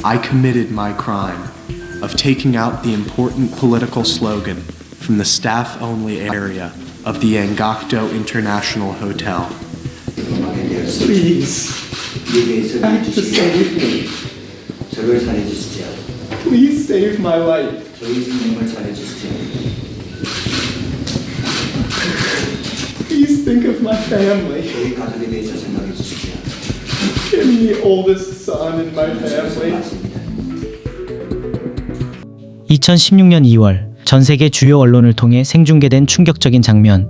I committed my crime of taking out the important political slogan from the staff-only area of the Angakdo International Hotel. Please, act to save me. 저를 살려주시죠. Please save my life. 저희 생명을 살려주시죠. Please think of my family. 저희 가족에 대해서 생각해 주시죠. I'm the oldest son in my family. 2016년 2월 전 세계 주요 언론을 통해 생중계된 충격적인 장면.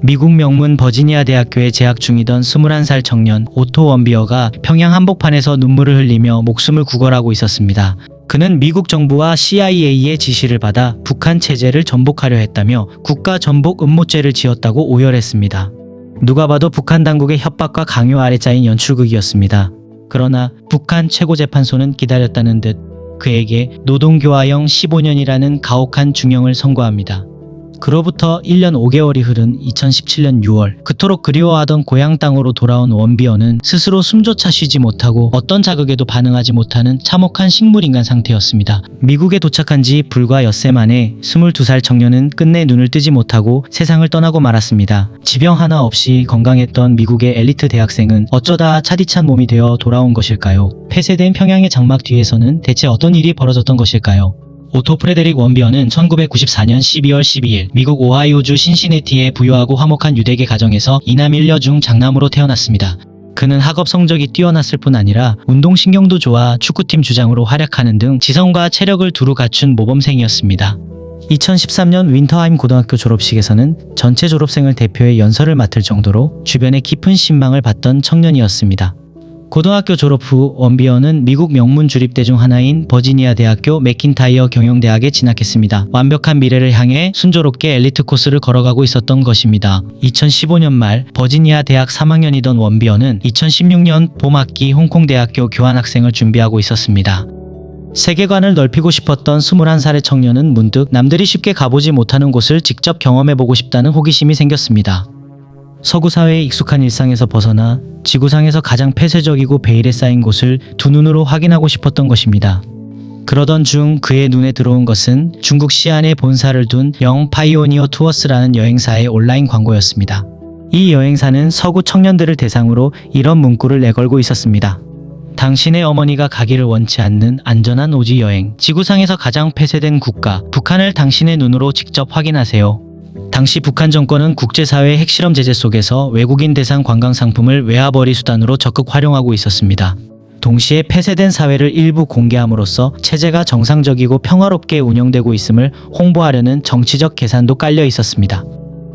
미국 명문 버지니아 대학교에 재학 중이던 21살 청년 오토 원비어가 평양 한복판에서 눈물을 흘리며 목숨을 구걸하고 있었습니다. 그는 미국 정부와 CIA의 지시를 받아 북한 체제를 전복하려 했다며 국가 전복 음모죄를 지었다고 오열했습니다. 누가 봐도 북한 당국의 협박과 강요 아래 짜인 연출극이었습니다. 그러나 북한 최고재판소는 기다렸다는 듯 그에게 노동교화형 15년이라는 가혹한 중형을 선고합니다. 그로부터 1년 5개월이 흐른 2017년 6월 그토록 그리워하던 고향 땅으로 돌아온 원비어는 스스로 숨조차 쉬지 못하고 어떤 자극에도 반응하지 못하는 참혹한 식물인간 상태였습니다. 미국에 도착한 지 불과 엿새 만에 22살 청년은 끝내 눈을 뜨지 못하고 세상을 떠나고 말았습니다. 지병 하나 없이 건강했던 미국의 엘리트 대학생은 어쩌다 차디찬 몸이 되어 돌아온 것일까요? 폐쇄된 평양의 장막 뒤에서는 대체 어떤 일이 벌어졌던 것일까요? 오토 프레데릭 원비어는 1994년 12월 12일 미국 오하이오주 신시내티의 부유하고 화목한 유대계 가정에서 이남 일녀 중 장남으로 태어났습니다. 그는 학업 성적이 뛰어났을 뿐 아니라 운동신경도 좋아 축구팀 주장으로 활약하는 등 지성과 체력을 두루 갖춘 모범생이었습니다. 2013년 윈터하임 고등학교 졸업식에서는 전체 졸업생을 대표해 연설을 맡을 정도로 주변에 깊은 신망을 받던 청년이었습니다. 고등학교 졸업 후 원비어는 미국 명문 주립대 중 하나인 버지니아 대학교 맥킨타이어 경영대학에 진학했습니다. 완벽한 미래를 향해 순조롭게 엘리트 코스를 걸어가고 있었던 것입니다. 2015년 말 버지니아 대학 3학년이던 원비어는 2016년 봄 학기 홍콩대학교 교환학생을 준비하고 있었습니다. 세계관을 넓히고 싶었던 21살의 청년은 문득 남들이 쉽게 가보지 못하는 곳을 직접 경험해보고 싶다는 호기심이 생겼습니다. 서구 사회의 익숙한 일상에서 벗어나 지구상에서 가장 폐쇄적이고 베일에 쌓인 곳을 두 눈으로 확인하고 싶었던 것입니다. 그러던 중 그의 눈에 들어온 것은 중국 시안에 본사를 둔 영 파이오니어 투어스라는 여행사의 온라인 광고였습니다. 이 여행사는 서구 청년들을 대상으로 이런 문구를 내걸고 있었습니다. 당신의 어머니가 가기를 원치 않는 안전한 오지 여행, 지구상에서 가장 폐쇄된 국가, 북한을 당신의 눈으로 직접 확인하세요. 당시 북한 정권은 국제사회의 핵실험 제재 속에서 외국인 대상 관광 상품을 외화벌이 수단으로 적극 활용하고 있었습니다. 동시에 폐쇄된 사회를 일부 공개함으로써 체제가 정상적이고 평화롭게 운영되고 있음을 홍보하려는 정치적 계산도 깔려 있었습니다.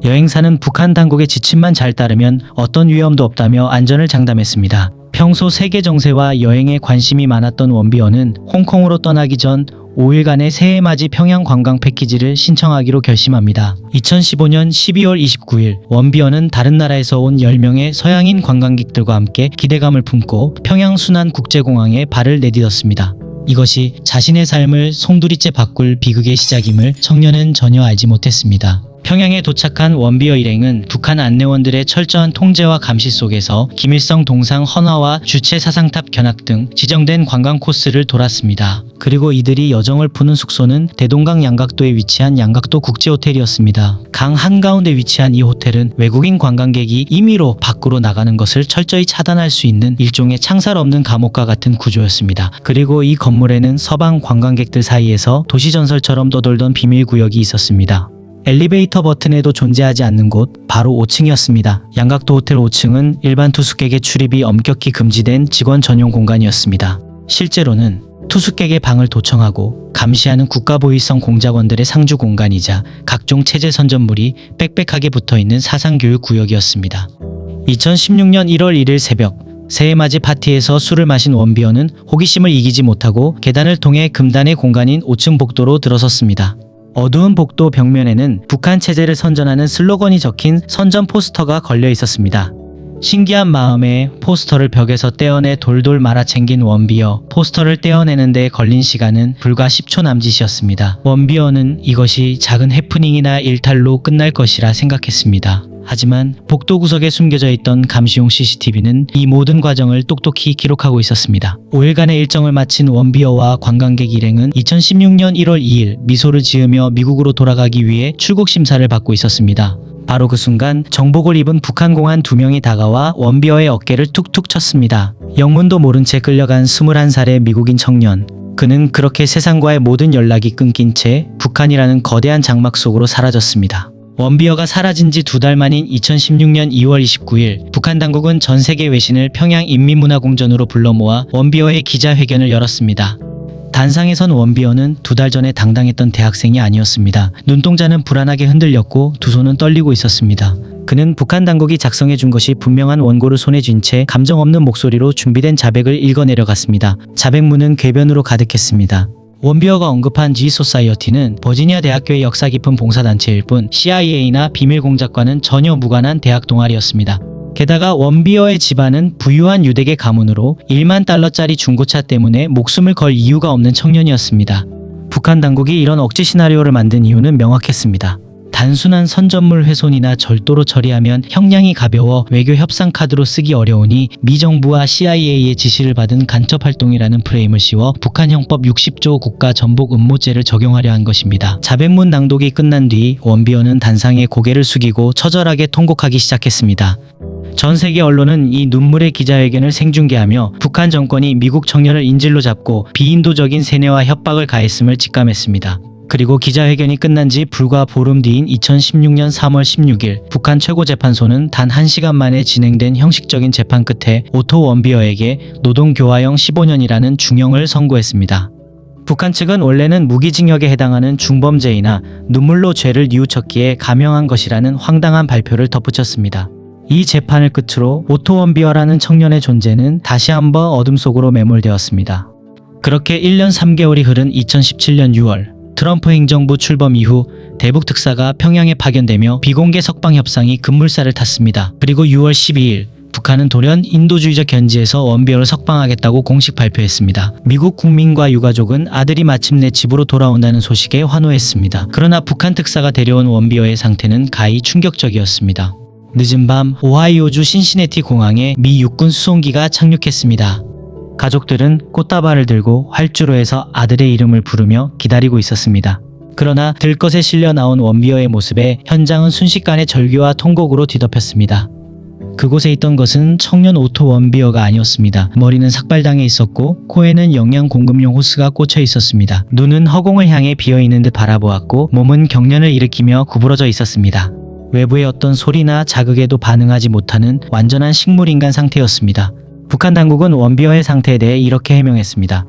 여행사는 북한 당국의 지침만 잘 따르면 어떤 위험도 없다며 안전을 장담했습니다. 평소 세계 정세와 여행에 관심이 많았던 원비어는 홍콩으로 떠나기 전 5일간의 새해맞이 평양 관광 패키지를 신청하기로 결심합니다. 2015년 12월 29일 원비어는 다른 나라에서 온 10명의 서양인 관광객들과 함께 기대감을 품고 평양 순안국제공항에 발을 내딛었습니다. 이것이 자신의 삶을 송두리째 바꿀 비극의 시작임을 청년은 전혀 알지 못했습니다. 평양에 도착한 원비어 일행은 북한 안내원들의 철저한 통제와 감시 속에서 김일성 동상 헌화와 주체 사상탑 견학 등 지정된 관광 코스를 돌았습니다. 그리고 이들이 여정을 푸는 숙소는 대동강 양각도에 위치한 양각도 국제호텔이었습니다. 강 한가운데 위치한 이 호텔은 외국인 관광객이 임의로 밖으로 나가는 것을 철저히 차단할 수 있는 일종의 창살 없는 감옥과 같은 구조였습니다. 그리고 이 건물에는 서방 관광객들 사이에서 도시전설처럼 떠돌던 비밀구역이 있었습니다. 엘리베이터 버튼에도 존재하지 않는 곳, 바로 5층이었습니다. 양각도 호텔 5층은 일반 투숙객의 출입이 엄격히 금지된 직원 전용 공간이었습니다. 실제로는 투숙객의 방을 도청하고 감시하는 국가보위성 공작원들의 상주 공간이자 각종 체제 선전물이 빽빽하게 붙어있는 사상교육 구역이었습니다. 2016년 1월 1일 새벽, 새해맞이 파티에서 술을 마신 원비어는 호기심을 이기지 못하고 계단을 통해 금단의 공간인 5층 복도로 들어섰습니다. 어두운 복도 벽면에는 북한 체제를 선전하는 슬로건이 적힌 선전 포스터가 걸려 있었습니다. 신기한 마음에 포스터를 벽에서 떼어내 돌돌 말아 챙긴 원비어. 포스터를 떼어내는데 걸린 시간은 불과 10초 남짓이었습니다. 원비어는 이것이 작은 해프닝이나 일탈로 끝날 것이라 생각했습니다. 하지만 복도 구석에 숨겨져 있던 감시용 CCTV는 이 모든 과정을 똑똑히 기록하고 있었습니다. 5일간의 일정을 마친 원비어와 관광객 일행은 2016년 1월 2일 미소를 지으며 미국으로 돌아가기 위해 출국 심사를 받고 있었습니다. 바로 그 순간 정복을 입은 북한 공안 2명이 다가와 원비어의 어깨를 툭툭 쳤습니다. 영문도 모른 채 끌려간 21살의 미국인 청년. 그는 그렇게 세상과의 모든 연락이 끊긴 채 북한이라는 거대한 장막 속으로 사라졌습니다. 원비어가 사라진 지 2달 만인 2016년 2월 29일 북한 당국은 전 세계 외신을 평양 인민문화공전으로 불러 모아 원비어의 기자회견을 열었습니다. 단상에선 원비어는 2달 전에 당당했던 대학생이 아니었습니다. 눈동자는 불안하게 흔들렸고 두 손은 떨리고 있었습니다. 그는 북한 당국이 작성해 준 것이 분명한 원고를 손에 쥔 채 감정 없는 목소리로 준비된 자백을 읽어내려갔습니다. 자백문은 궤변으로 가득했습니다. 원비어가 언급한 G-소사이어티는 버지니아 대학교의 역사 깊은 봉사단체일 뿐 CIA나 비밀공작과는 전혀 무관한 대학 동아리였습니다. 게다가 원비어의 집안은 부유한 유대계 가문으로 1만 달러짜리 중고차 때문에 목숨을 걸 이유가 없는 청년이었습니다. 북한 당국이 이런 억지 시나리오를 만든 이유는 명확했습니다. 단순한 선전물 훼손이나 절도로 처리하면 형량이 가벼워 외교 협상 카드로 쓰기 어려우니 미 정부와 CIA의 지시를 받은 간첩 활동이라는 프레임을 씌워 북한 형법 60조 국가 전복 음모죄를 적용하려 한 것입니다. 자백문 낭독이 끝난 뒤 원비어는 단상에 고개를 숙이고 처절하게 통곡하기 시작했습니다. 전 세계 언론은 이 눈물의 기자회견을 생중계하며 북한 정권이 미국 청년을 인질로 잡고 비인도적인 세뇌와 협박을 가했음을 직감했습니다. 그리고 기자회견이 끝난 지 불과 보름 뒤인 2016년 3월 16일 북한 최고재판소는 단 1시간 만에 진행된 형식적인 재판 끝에 오토 원비어에게 노동교화형 15년이라는 중형을 선고했습니다. 북한 측은 원래는 무기징역에 해당하는 중범죄이나 눈물로 죄를 뉘우쳤기에 감형한 것이라는 황당한 발표를 덧붙였습니다. 이 재판을 끝으로 오토 원비어라는 청년의 존재는 다시 한번 어둠 속으로 매몰되었습니다. 그렇게 1년 3개월이 흐른 2017년 6월 트럼프 행정부 출범 이후 대북 특사가 평양에 파견되며 비공개 석방 협상이 급물살을 탔습니다. 그리고 6월 12일 북한은 돌연 인도주의적 견지에서 원비어를 석방하겠다고 공식 발표했습니다. 미국 국민과 유가족은 아들이 마침내 집으로 돌아온다는 소식에 환호했습니다. 그러나 북한 특사가 데려온 원비어의 상태는 가히 충격적이었습니다. 늦은 밤 오하이오주 신시내티 공항에 미 육군 수송기가 착륙했습니다. 가족들은 꽃다발을 들고 활주로에서 아들의 이름을 부르며 기다리고 있었습니다. 그러나 들것에 실려 나온 원비어의 모습에 현장은 순식간에 절규와 통곡으로 뒤덮였습니다. 그곳에 있던 것은 청년 오토 원비어가 아니었습니다. 머리는 삭발당해 있었고 코에는 영양 공급용 호스가 꽂혀 있었습니다. 눈은 허공을 향해 비어있는 듯 바라보았고 몸은 경련을 일으키며 구부러져 있었습니다. 외부의 어떤 소리나 자극에도 반응하지 못하는 완전한 식물인간 상태였습니다. 북한 당국은 원비어의 상태에 대해 이렇게 해명했습니다.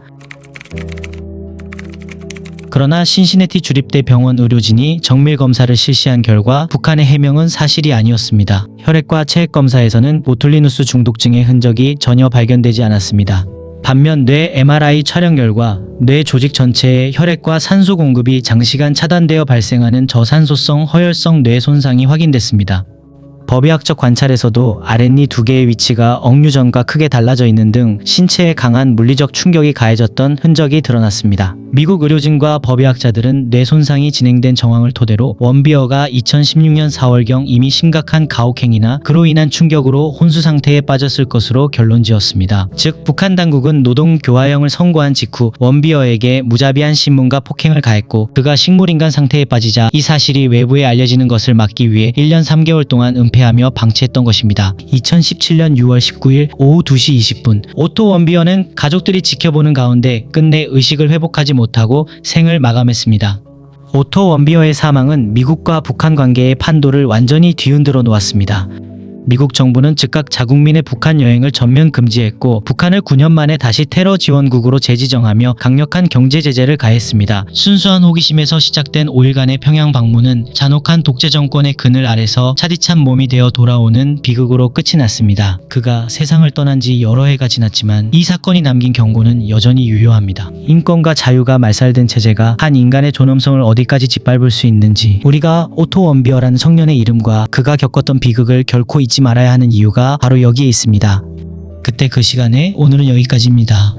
그러나 신시내티 주립대 병원 의료진이 정밀 검사를 실시한 결과 북한의 해명은 사실이 아니었습니다. 혈액과 체액 검사에서는 보툴리누스 중독증의 흔적이 전혀 발견되지 않았습니다. 반면 뇌 MRI 촬영 결과 뇌 조직 전체의 혈액과 산소 공급이 장시간 차단되어 발생하는 저산소성 허혈성 뇌 손상이 확인됐습니다. 법의학적 관찰에서도 아랫니 2개의 위치가 억류전과 크게 달라져 있는 등 신체에 강한 물리적 충격이 가해졌던 흔적이 드러났습니다. 미국 의료진과 법의학자들은 뇌 손상이 진행된 정황을 토대로 원비어가 2016년 4월경 이미 심각한 가혹행위나 그로 인한 충격으로 혼수 상태에 빠졌을 것으로 결론지었습니다. 즉 북한 당국은 노동교화형을 선고한 직후 원비어에게 무자비한 신문과 폭행을 가했고 그가 식물인간 상태에 빠지자 이 사실이 외부에 알려지는 것을 막기 위해 1년 3개월 동안 은폐하며 방치했던 것입니다. 2017년 6월 19일 오후 2시 20분 오토 원비어는 가족들이 지켜보는 가운데 끝내 의식을 회복하지 못하고 생을 마감했습니다. 오토 원비어의 사망은 미국과 북한 관계의 판도를 완전히 뒤흔들어 놓았습니다. 미국 정부는 즉각 자국민의 북한 여행을 전면 금지했고 북한을 9년 만에 다시 테러 지원국으로 재지정하며 강력한 경제 제재를 가했습니다. 순수한 호기심에서 시작된 5일간의 평양 방문은 잔혹한 독재 정권의 그늘 아래서 차디찬 몸이 되어 돌아오는 비극으로 끝이 났습니다. 그가 세상을 떠난 지 여러 해가 지났지만 이 사건이 남긴 경고는 여전히 유효합니다. 인권과 자유가 말살된 체제가 한 인간의 존엄성을 어디까지 짓밟을 수 있는지 우리가 오토 원비어라는 청년의 이름과 그가 겪었던 비극을 결코 잊지 말아야 하는 이유가 바로 여기에 있습니다. 그때 그 시간에 오늘은 여기까지입니다.